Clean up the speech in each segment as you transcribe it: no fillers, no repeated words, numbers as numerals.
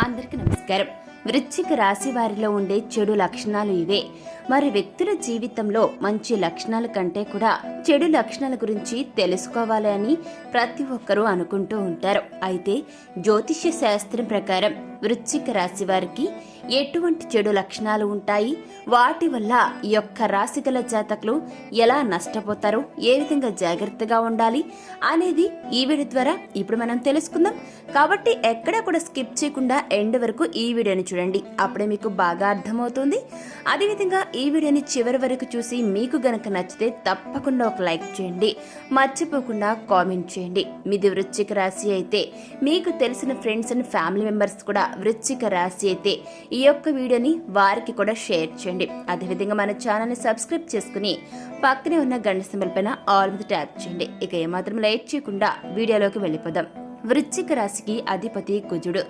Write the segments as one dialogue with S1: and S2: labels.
S1: అందరికీ నమస్కారం. వృశ్చిక రాశి వారిలో ఉండే చెడు లక్షణాలు ఇవే. మరి వ్యక్తుల జీవితంలో మంచి లక్షణాల కంటే కూడా చెడు లక్షణాల గురించి తెలుసుకోవాలి అని ప్రతి ఒక్కరూ అనుకుంటూ ఉంటారు. అయితే జ్యోతిష్య శాస్త్రం ప్రకారం వృశ్చిక రాశి వారికి ఎటువంటి చెడు లక్షణాలు ఉంటాయి, వాటి వల్ల ఈ యొక్క రాశి గల జాతకులు ఎలా నష్టపోతారు, ఏ విధంగా జాగ్రత్తగా ఉండాలి అనేది ఈ వీడియో ద్వారా ఇప్పుడు మనం తెలుసుకుందాం. కాబట్టి ఎక్కడా కూడా స్కిప్ చేయకుండా ఎండ్ వరకు ఈ వీడియోని చూడండి, అప్పుడే మీకు బాగా అర్థమవుతుంది. అదేవిధంగా ఈ వీడియోని చివరి వరకు చూసి మీకు గనక నచ్చితే తప్పకుండా ఒక లైక్ చేయండి, మర్చిపోకుండా కామెంట్ చేయండి. మీది వృశ్చిక రాశి అయితే మీకు తెలిసిన ఫ్రెండ్స్ అండ్ ఫ్యామిలీ మెంబర్స్ కూడా వృశ్చిక రాశి అయితే ఈ యొక్క వీడియోని వారికి కూడా షేర్ చేయండి. అదేవిధంగా మన ఛానల్ని సబ్స్క్రైబ్ చేసుకుని పక్కనే ఉన్న గంట సింబల్ పైన ఆల్ మీద ట్యాప్ చేయండి. ఇక ఏమాత్రం లేట్ చేయకుండా వీడియోలోకి వెళ్ళిపోదాం. వృశ్చిక రాశికి అధిపతి కుజుడు.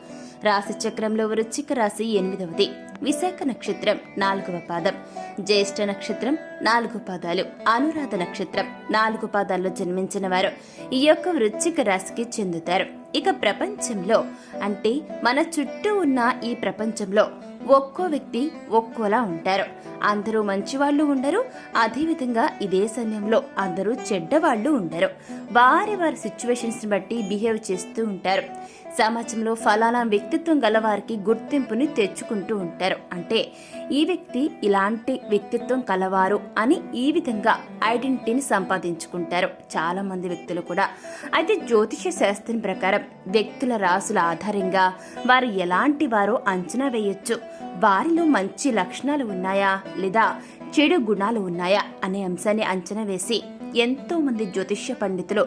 S1: రాశి చక్రంలో వృశ్చిక రాశి 8వది. విశాఖ నక్షత్రం 4వ పాదం, జ్యేష్ఠ నక్షత్రం 4 పాదాలు, అనురాధ నక్షత్రం 4 పాదాల్లో జన్మించిన వారు ఈ యొక్క వృశ్చిక రాశికి చెందుతారు. ఇక ప్రపంచంలో అంటే మన చుట్టూ ఉన్న ఈ ప్రపంచంలో ఒక్కో వ్యక్తి ఒక్కోలా ఉంటారు. అందరూ మంచివాళ్ళు ఉండరు, అదేవిధంగా ఇదే సమయంలో అందరూ చెడ్డవాళ్ళు ఉండరు. వారి సిచ్యువేషన్స్ బట్టి బిహేవ్ చేస్తూ ఉంటారు. సమాజంలో ఫలానా వ్యక్తిత్వం గలవారికి గుర్తింపుని తెచ్చుకుంటూ ఉంటారు. అంటే ఈ వ్యక్తి ఇలాంటి వ్యక్తిత్వం కలవారు అని ఈ విధంగా ఐడెంటిటీని సంపాదించుకుంటారు చాలా మంది వ్యక్తులు కూడా. అయితే జ్యోతిష శాస్త్రం ప్రకారం వ్యక్తుల రాసుల ఆధారంగా వారు ఎలాంటి వారో అంచనా వేయొచ్చు. వారిలో మంచి లక్షణాలు ఉన్నాయా లేదా చెడు గుణాలు ఉన్నాయా అనే అంశాన్ని అంచనా వేసి ఎంతో మంది జ్యోతిష్య పండితులు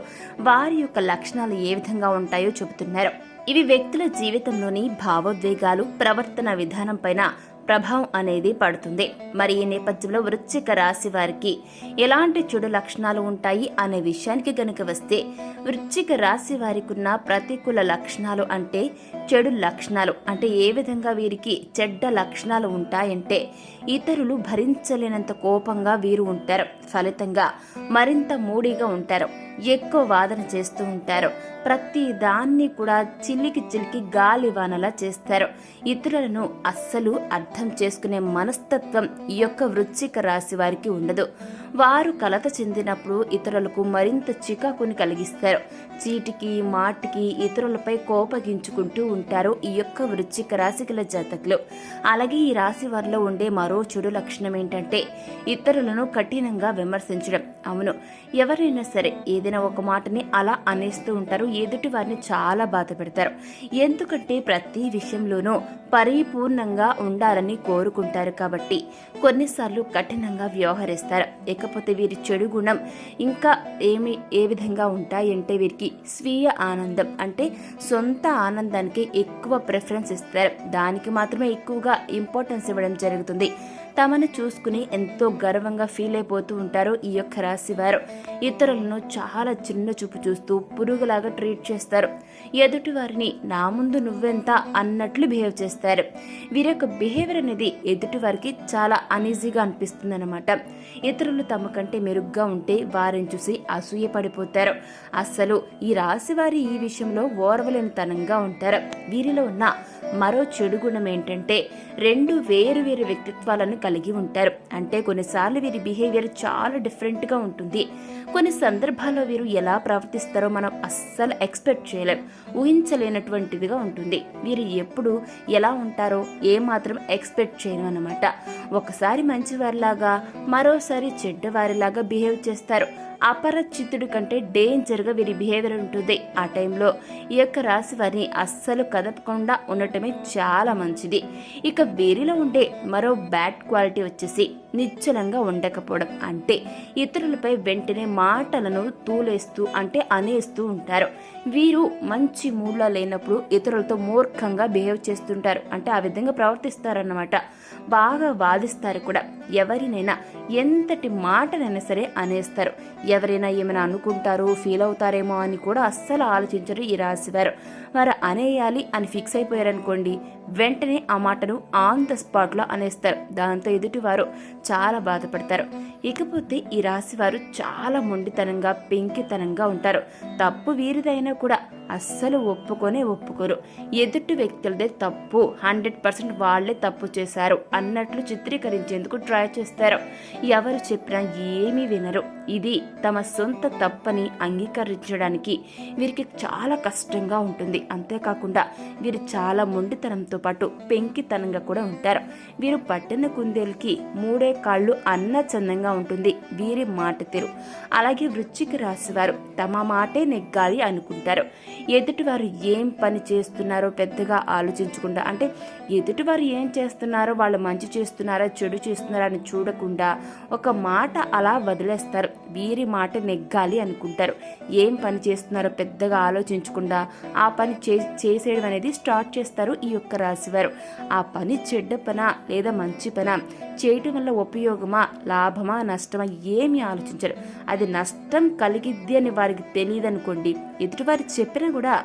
S1: వారి యొక్క లక్షణాలు ఏ విధంగా ఉంటాయో చెబుతున్నారు. ఇవి వ్యక్తుల జీవితంలోని భావోద్వేగాలు, ప్రవర్తన విధానం పైన ప్రభావం అనేది పడుతుంది. మరి ఈ నేపథ్యంలో వృశ్చిక రాశి వారికి ఎలాంటి చెడు లక్షణాలు ఉంటాయి అనే విషయానికి గనుక వస్తే, వృశ్చిక రాశి వారికి ఉన్న ప్రతికూల లక్షణాలు అంటే చెడు లక్షణాలు అంటే ఏ విధంగా వీరికి చెడ్డ లక్షణాలు ఉంటాయంటే, ఇతరులు భరించలేనంత కోపంగా వీరు ఉంటారు. ఫలితంగా మరింత మూడీగా ఉంటారు, ఎక్కువ వాదన చేస్తూ ఉంటారు. ప్రతి దాన్ని కూడా చిల్లికి గాలి వానలా చేస్తారు. ఇతరులను అస్సలు అర్థం చేసుకునే మనస్తత్వం ఈ యొక్క వృశ్చిక రాశి వారికి ఉండదు. వారు కలత చెందినప్పుడు ఇతరులకు మరింత చికాకుని కలిగిస్తారు. చీటికి మాటికి ఇతరులపై కోపగించుకుంటూ ఉంటారు ఈ యొక్క వృశ్చిక రాశి గల జాతకులు. అలాగే ఈ రాశి వారిలో ఉండే మరో చెడు లక్షణం ఏంటంటే ఇతరులను కఠినంగా విమర్శించడం. అవును, ఎవరైనా సరే ఏదైనా ఒక మాటని అలా అనేస్తూ ఉంటారు, ఎదుటి వారిని చాలా బాధ పెడతారు. ఎందుకంటే ప్రతి విషయంలోనూ పరిపూర్ణంగా ఉండాలని కోరుకుంటారు కాబట్టి కొన్నిసార్లు కఠినంగా వ్యవహరిస్తారు. ఇకపోతే వీరి చెడు గుణం ఇంకా ఏ విధంగా ఉంటాయంటే వీరికి స్వీయ ఆనందం అంటే సొంత ఆనందానికి ఎక్కువ ప్రిఫరెన్స్ ఇస్తారు. దానికి మాత్రమే ఎక్కువగా ఇంపార్టెన్స్ ఇవ్వడం జరుగుతుంది. తమను చూసుకుని ఎంతో గర్వంగా ఫీల్ అయిపోతూ ఉంటారు ఈ యొక్క రాశి వారు. ఇతరులను చాలా చిన్న చూపు చూస్తూ పురుగులాగా ట్రీట్ చేస్తారు. ఎదుటి వారిని నా ముందు నువ్వెంత అన్నట్లు బిహేవ్ చేస్తారు. వీరి యొక్క బిహేవియర్ అనేది ఎదుటి వారికి చాలా అనీజీగా అనిపిస్తుంది అనమాట. ఇతరులు తమ కంటే మెరుగ్గా ఉంటే వారిని చూసి అసూయ పడిపోతారు. అస్సలు ఈ రాశి వారి ఈ విషయంలో ఓర్వలేని తనంగా ఉంటారు. వీరిలో ఉన్న మరో చెడు గుణం ఏంటంటే 2 వేరు వ్యక్తిత్వాలను కలిగి ఉంటారు. అంటే కొన్నిసార్లు వీరి బిహేవియర్ చాలా డిఫరెంట్గా ఉంటుంది. కొన్ని సందర్భాల్లో వీరు ఎలా ప్రవర్తిస్తారో మనం అస్సలు ఎక్స్పెక్ట్ చేయలేం, ఊహించలేనటువంటిదిగా ఉంటుంది. వీరు ఎప్పుడు ఎలా ఉంటారో ఏమాత్రం ఎక్స్పెక్ట్ చేయను అన్నమాట. ఒకసారి మంచివారిలాగా మరోసారి చెడ్డవారిలాగా బిహేవ్ చేస్తారు. అపరిచితుడి కంటే డేంజర్గా వీరి బిహేవియర్ ఉంటుంది. ఆ టైంలో ఈ యొక్క రాశి వారిని అస్సలు కదపకుండా ఉండటమే చాలా మంచిది. ఇక వీరిలో ఉండే మరో బ్యాడ్ క్వాలిటీ వచ్చేసి నిశ్చలంగా ఉండకపోవడం. అంటే ఇతరులపై వెంటనే మాటలను తూలేస్తూ అంటే అనేస్తూ ఉంటారు. వీరు మంచి మూడ్లో లేనప్పుడు ఇతరులతో మూర్ఖంగా బిహేవ్ చేస్తుంటారు. అంటే ఆ విధంగా ప్రవర్తిస్తారన్నమాట. బాగా వాదిస్తారు కూడా. ఎవరినైనా ఎంతటి మాటనైనా సరే అనేస్తారు. ఎవరైనా ఏమైనా అనుకుంటారో ఫీల్ అవుతారేమో అని కూడా అస్సలు ఆలోచించరు ఈ రాశివారు. వారు అనేయాలి అని ఫిక్స్ అయిపోయారనుకోండి, వెంటనే ఆ మాటను ఆన్ ద స్పాట్లో అనేస్తారు. దాంతో ఎదుటివారు చాలా బాధపడతారు. ఇకపోతే ఈ రాశి వారు చాలా మొండితనంగా పెంకితనంగా ఉంటారు. తప్పు వీరిదైనా కూడా అస్సలు ఒప్పుకోరు. ఎదుటి వ్యక్తులదే తప్పు, 100% వాళ్లే తప్పు చేశారు అన్నట్లు చిత్రీకరించేందుకు ట్రై చేస్తారు. ఎవరు చెప్పినా ఏమీ వినరు. ఇది తమ సొంత తప్పని అంగీకరించడానికి వీరికి చాలా కష్టంగా ఉంటుంది. అంతేకాకుండా వీరు చాలా మొండితనంతో పాటు పెంకితనంగా కూడా ఉంటారు. వీరు పట్టిన కుందేలుకి 3 కాళ్ళు అన్న చందంగా ఉంటుంది వీరి మాట తీరు. అలాగే వృశ్చిక రాశి వారు తమ మాటే నెగ్గాలి అనుకుంటారు. ఎదుటివారు ఏం పని చేస్తున్నారో పెద్దగా ఆలోచించకుండా, అంటే ఎదుటివారు ఏం చేస్తున్నారో, వాళ్ళు మంచి చేస్తున్నారా చెడు చేస్తున్నారా అని చూడకుండా ఒక మాట అలా వదిలేస్తారు. వీరి మాట నెగ్గాలి అనుకుంటారు. ఏం పని చేస్తున్నారో పెద్దగా ఆలోచించకుండా ఆ పని చేసేయడం అనేది స్టార్ట్ చేస్తారు ఈ యొక్క రాశివారు. ఆ పని చెడ్డ పనా లేదా మంచి పనా, చేయటం వల్ల ఉపయోగమా లాభమా నష్టమా ఏమీ ఆలోచించరు. అది నష్టం కలిగిద్ది అని వారికి తెలియదనుకోండి, ఎదుటివారు చెప్పినా కూడా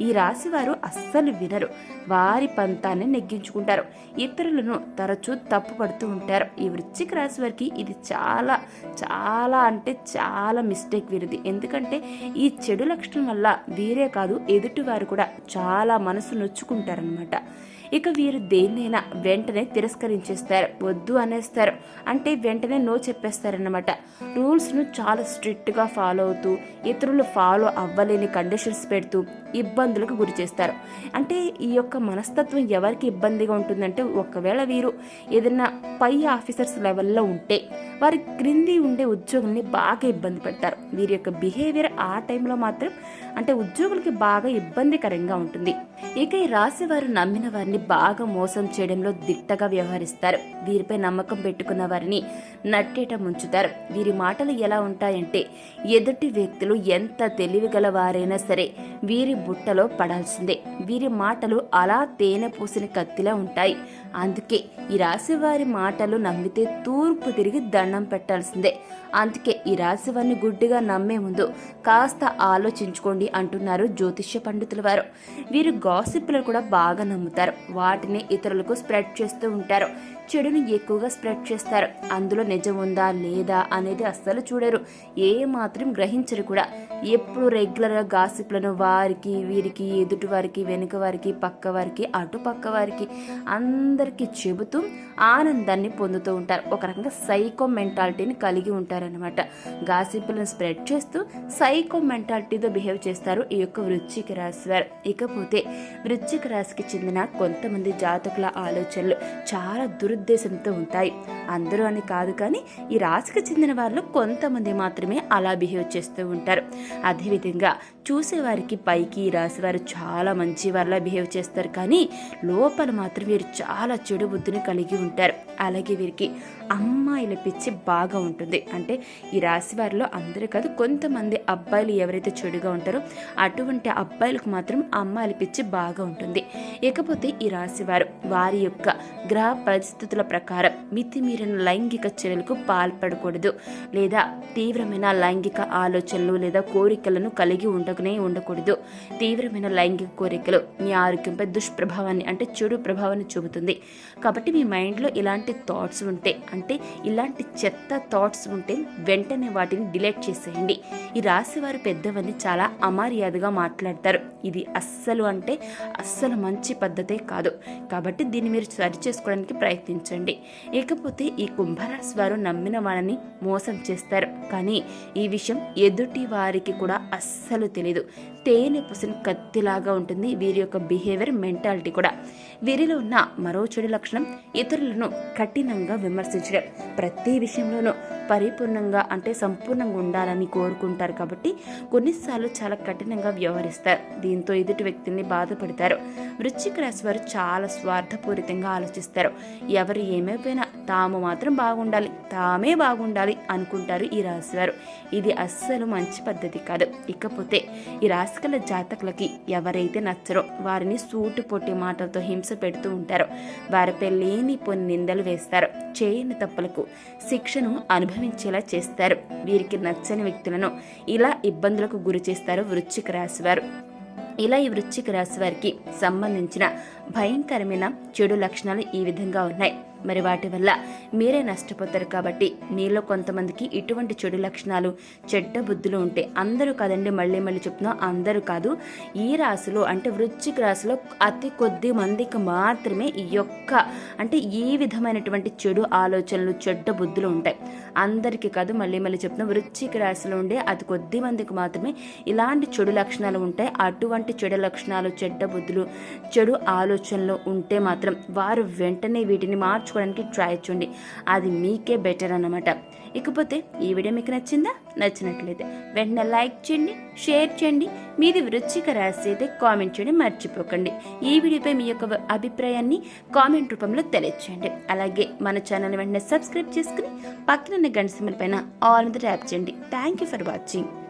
S1: ఈ రాశి వారు అస్సలు వినరు. వారి పంతాన్ని నెగ్గించుకుంటారు. ఇతరులను తరచూ తప్పుపడుతూ ఉంటారు. ఈ వృశ్చిక రాశి వారికి ఇది చాలా చాలా అంటే చాలా మిస్టేక్ వీరిది. ఎందుకంటే ఈ చెడు లక్షణం వల్ల వీరే కాదు ఎదుటివారు కూడా చాలా మనసు నొచ్చుకుంటారనమాట. ఇక వీరు దేన్నైనా వెంటనే తిరస్కరించేస్తారు, వద్దు అనేస్తారు. అంటే వెంటనే నో చెప్పేస్తారన్నమాట. రూల్స్ను చాలా స్ట్రిక్ట్గా ఫాలో అవుతూ ఇతరులు ఫాలో అవ్వలేని కండిషన్స్ పెడుతూ ఇబ్బందులకు గురి చేస్తారు. అంటే ఈ యొక్క మనస్తత్వం ఎవరికి ఇబ్బందిగా ఉంటుందంటే, ఒకవేళ వీరు ఏదైనా పై ఆఫీసర్స్ లెవెల్లో ఉంటే వారి క్రింది ఉండే ఉద్యోగుల్ని బాగా ఇబ్బంది పెడతారు. వీరి యొక్క బిహేవియర్ ఆ టైంలో మాత్రం అంటే ఉద్యోగులకి బాగా ఇబ్బందికరంగా ఉంటుంది. ఇక ఈ రాశి వారు నమ్మిన వారిని బాగా మోసం చేయడంలో దిట్టగా వ్యవహరిస్తారు. వీరిపై నమ్మకం పెట్టుకున్న వారిని నట్టేట ముంచుతారు. వీరి మాటలు ఎలా ఉంటాయంటే, ఎదుటి వ్యక్తులు ఎంత తెలివిగల వారైనా సరే వీరి బుట్టలో పడాల్సిందే. వీరి మాటలు అలా తేనె పూసిన కత్తిలా ఉంటాయి. అందుకే ఈ రాశి వారి మాటలు నమ్మితే తూర్పు తిరిగి దండం పెట్టాల్సిందే. అందుకే ఈ రాశి వారిని గుడ్డిగా నమ్మే ముందు కాస్త ఆలోచించుకోండి అంటున్నారు జ్యోతిష్య పండితుల వారు. వీరు గాసిప్లను కూడా బాగా నమ్ముతారు. వాటిని ఇతరులకు స్ప్రెడ్ చేస్తూ ఉంటారు. చెడుని ఎక్కువగా స్ప్రెడ్ చేస్తారు. అందులో నిజం ఉందా లేదా అనేది అస్సలు చూడరు, ఏ మాత్రం గ్రహించరు కూడా. ఎప్పుడు రెగ్యులర్గా గాసిప్లను వారికి వీరికి ఎదుటి వారికి వెనుక వారికి పక్క వారికి అటు పక్క వారికి అందరికీ చెబుతూ ఆనందాన్ని పొందుతూ ఉంటారు. ఒక రకంగా సైకో మెంటాలిటీని కలిగి ఉంటారనమాట. గాసిప్లను స్ప్రెడ్ చేస్తూ సైకో మెంటాలిటీతో బిహేవ్ చేస్తారు ఈ యొక్క వృశ్చిక రాశి వారు. ఇకపోతే వృశ్చిక రాశికి చెందిన కొంతమంది జాతకుల ఆలోచనలు చాలా దురుద్దేశంతో ఉంటాయి. అందరూ అని కాదు, కానీ ఈ రాశికి చెందిన వారిలో కొంతమంది మాత్రమే అలా బిహేవ్ చేస్తూ ఉంటారు. అదేవిధంగా చూసేవారికి పైకి ఈ రాశి వారు చాలా మంచి వారిలా బిహేవ్ చేస్తారు, కానీ లోపల మాత్రం వీరు చాలా చెడు బుద్ధిని కలిగి ఉంటారు. అలాగే వీరికి అమ్మాయిల పిచ్చి బాగా ఉంటుంది. అంటే ఈ రాశి వారిలో అందరూ కాదు, కొంతమంది అబ్బాయిలు ఎవరైతే చెడుగా ఉంటారో అటువంటి అబ్బాయిలకు మాత్రం అమ్మాయిల పిచ్చి బాగా ఉంటుంది. ఇకపోతే ఈ రాశి వారి యొక్క గ్రహ పరిస్థితుల ప్రకారం మితిమీరిన లైంగిక చర్యలకు పాల్పడకూడదు, లేదా తీవ్రమైన లైంగిక ఆలోచనలు లేదా కోరికలను కలిగి ఉండకూడదు. తీవ్రమైన లైంగిక కోరికలు మీ ఆరోగ్యంపై దుష్ప్రభావాన్ని అంటే చెడు ప్రభావాన్ని చూపుతుంది. కాబట్టి మీ మైండ్లో ఇలాంటి థాట్స్ ఉంటే, అంటే ఇలాంటి చెత్త థాట్స్ ఉంటే వెంటనే వాటిని డిలీట్ చేసేయండి. ఈ రాశి వారు పెద్దవని చాలా అమర్యాదగా మాట్లాడతారు. ఇది అస్సలు అంటే అస్సలు మంచి పద్ధతే కాదు. కాబట్టి దీన్ని మీరు సరి చేసుకోవడానికి ప్రయత్నించండి. ఇకపోతే ఈ కుంభరాశి వారు నమ్మిన వాళ్ళని మోసం చేస్తారు, కానీ ఈ విషయం ఎదుటి వారికి కూడా అస్సలు తెలియదు. తేనె పూసిన కత్తిలాగా ఉంటుంది వీరి యొక్క బిహేవియర్, మెంటాలిటీ కూడా. వీరిలో ఉన్న మరో చెడు లక్షణం ఇతరులను కఠినంగా విమర్శించడం. ప్రతి విషయంలోనూ పరిపూర్ణంగా అంటే సంపూర్ణంగా ఉండాలని కోరుకుంటారు. కాబట్టి కొన్నిసార్లు చాలా కఠినంగా వ్యవహరిస్తారు. దీంతో ఎదుటి వ్యక్తిని బాధపడతారు. వృశ్చిక రాశి వారు చాలా స్వార్థపూరితంగా ఆలోచిస్తారు. ఎవరు ఏమైపోయినా తాము మాత్రం బాగుండాలి, తామే బాగుండాలి అనుకుంటారు ఈ రాశివారు. ఇది అస్సలు మంచి పద్ధతి కాదు. ఇకపోతే ఈ రాశికల జాతకులకి ఎవరైతే నచ్చరో వారిని సూటు పొట్టి మాటలతో హింస పెడుతూ ఉంటారు. వారిపై లేనిపోని నిందలు వేస్తారు. చేయని తప్పులకు శిక్షను అనుభవించేలా చేస్తారు. వీరికి నచ్చని వ్యక్తులను ఇలా ఇబ్బందులకు గురి చేస్తారు వృశ్చిక రాశివారు. ఇలా ఈ వృశ్చిక రాశి వారికి సంబంధించిన భయంకరమైన చెడు లక్షణాలు ఈ విధంగా ఉన్నాయి. మరి వాటి వల్ల మీరే నష్టపోతారు. కాబట్టి మీలో కొంతమందికి ఇటువంటి చెడు లక్షణాలు, చెడ్డ బుద్ధులు ఉంటాయి. అందరూ కాదండి, మళ్ళీ మళ్ళీ చెప్తున్నాం, అందరూ కాదు. ఈ రాశిలో అంటే వృశ్చిక రాశిలో అతి కొద్ది మందికి మాత్రమే ఈ విధమైనటువంటి చెడు ఆలోచనలు, చెడ్డ బుద్ధులు ఉంటాయి. అందరికీ కాదు, మళ్ళీ మళ్ళీ చెప్తున్నాం, వృశ్చిక రాశిలో ఉండే అతి కొద్ది మందికి మాత్రమే ఇలాంటి చెడు లక్షణాలు ఉంటాయి. అటువంటి చెడు లక్షణాలు, చెడ్డ బుద్ధులు, చెడు ఆలోచనలు ఉంటే మాత్రం వారు వెంటనే వీటిని మార్చుకోవడానికి ట్రై చేయండి. అది మీకే బెటర్ అన్నమాట. ఇకపోతే ఈ వీడియో మీకు నచ్చిందా? నచ్చినట్లయితే వెంటనే లైక్ చేయండి, షేర్ చేయండి. మీది వృశ్చిక రాశి అయితే కామెంట్ చేయడం మర్చిపోకండి. ఈ వీడియోపై మీ యొక్క అభిప్రాయాన్ని కామెంట్ రూపంలో తెలియచేయండి. అలాగే మన ఛానల్ వెంటనే సబ్స్క్రైబ్ చేసుకుని పక్కన గంట సింబల్ పైన ఆల్ మీద ట్యాప్ చేయండి. Thank you for watching.